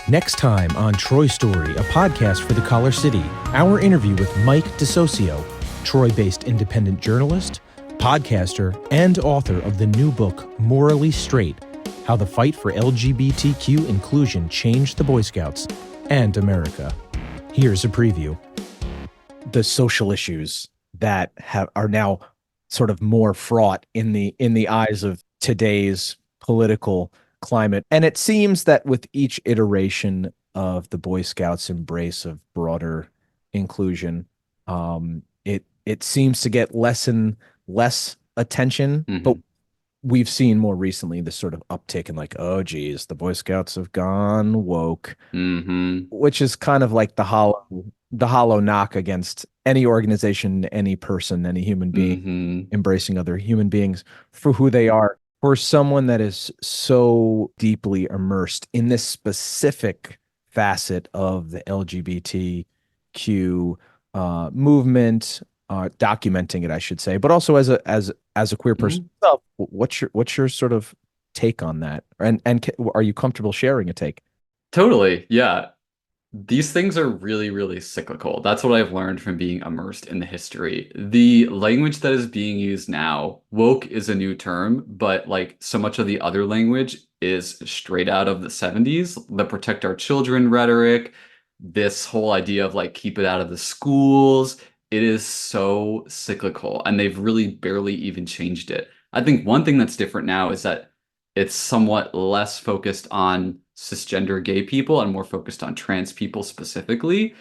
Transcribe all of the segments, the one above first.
Next time on Troy Story, a podcast for the Collar City, our interview with Mike Socio, Troy-based independent journalist, podcaster, and author of the new book, Morally Straight, How the Fight for LGBTQ Inclusion Changed the Boy Scouts and America. Here's a preview. The social issues that are now sort of more fraught in the eyes of today's political climate. And it seems that with each iteration of the Boy Scouts' embrace of broader inclusion, it seems to get less and less attention. Mm-hmm. But we've seen more recently this sort of uptick in like, oh geez, the Boy Scouts have gone woke, which is kind of like the hollow knock against any organization, any person, any human being embracing other human beings for who they are. For someone that is so deeply immersed in this specific facet of the LGBTQ movement, documenting it, I should say, but also as a queer person, what's your sort of take on that? And are you comfortable sharing a take? Totally. Yeah. These things are really, really cyclical. That's what I've learned from being immersed in the history. The language that is being used now, woke is a new term, but like so much of the other language is straight out of the 70s, the protect our children rhetoric, this whole idea of like keep it out of the schools. It is so cyclical, and they've really barely even changed it. I think one thing that's different now is that it's somewhat less focused on cisgender gay people and more focused on trans people specifically.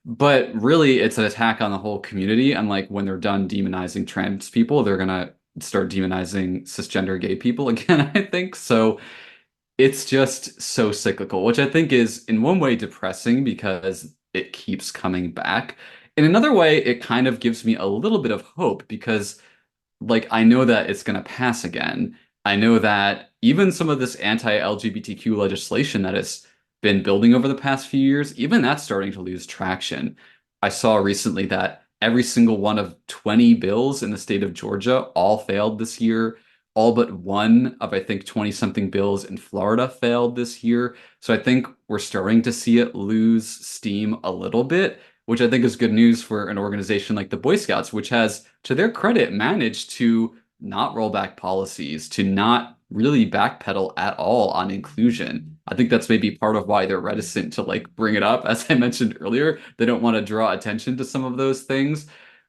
But really, it's an attack on the whole community. And like when they're done demonizing trans people, they're going to start demonizing cisgender gay people again, I think. So it's just so cyclical, which I think is in one way depressing because it keeps coming back. In another way, it kind of gives me a little bit of hope because like I know that it's going to pass again. I know that even some of this anti-LGBTQ legislation that has been building over the past few years, even that's starting to lose traction. I saw recently that every single one of 20 bills in the state of Georgia all failed this year. All but one of, I think, 20-something bills in Florida failed this year. So I think we're starting to see it lose steam a little bit, which I think is good news for an organization like the Boy Scouts, which has, to their credit, managed to not roll back policies, to not really backpedal at all on inclusion. I think that's maybe part of why they're reticent to like bring it up. As I mentioned earlier, they don't want to draw attention to some of those things.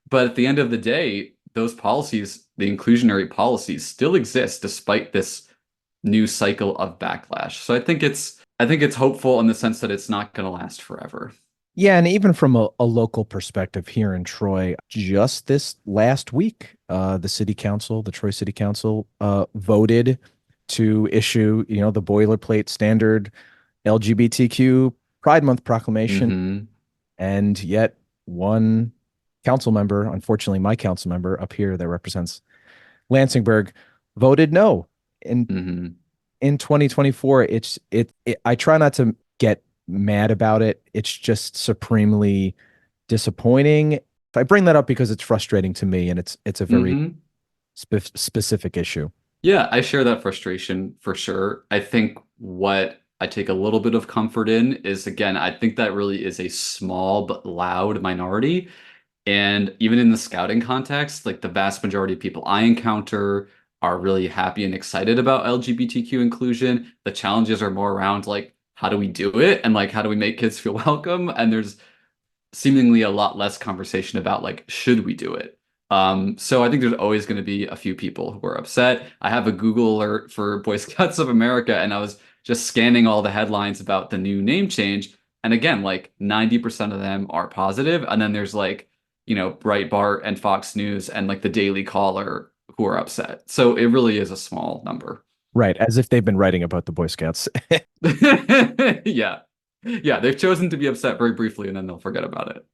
But at the end of the day, those policies, the inclusionary policies, still exist despite this new cycle of backlash. So I think it's hopeful in the sense that it's not going to last forever. Yeah, and even from a local perspective here in Troy, just this last week, the Troy City Council, voted to issue, the boilerplate standard LGBTQ Pride Month proclamation. And yet one council member, unfortunately my council member up here that represents Lansingburg, voted no. In 2024, I try not to get mad about it. It's just supremely disappointing. I bring that up because it's frustrating to me, and it's a very specific issue. Yeah, I share that frustration for sure. I think what I take a little bit of comfort in is, again, I think that really is a small but loud minority. And even in the scouting context, like the vast majority of people I encounter are really happy and excited about LGBTQ inclusion. The challenges are more around like, how do we do it? And like, how do we make kids feel welcome? And there's seemingly a lot less conversation about like, should we do it? So I think there's always going to be a few people who are upset. I have a Google alert for Boy Scouts of America, and I was just scanning all the headlines about the new name change. And again, like 90% of them are positive. And then there's like, Breitbart and Fox News and like the Daily Caller who are upset. So it really is a small number. Right, as if they've been writing about the Boy Scouts. Yeah. Yeah, they've chosen to be upset very briefly and then they'll forget about it.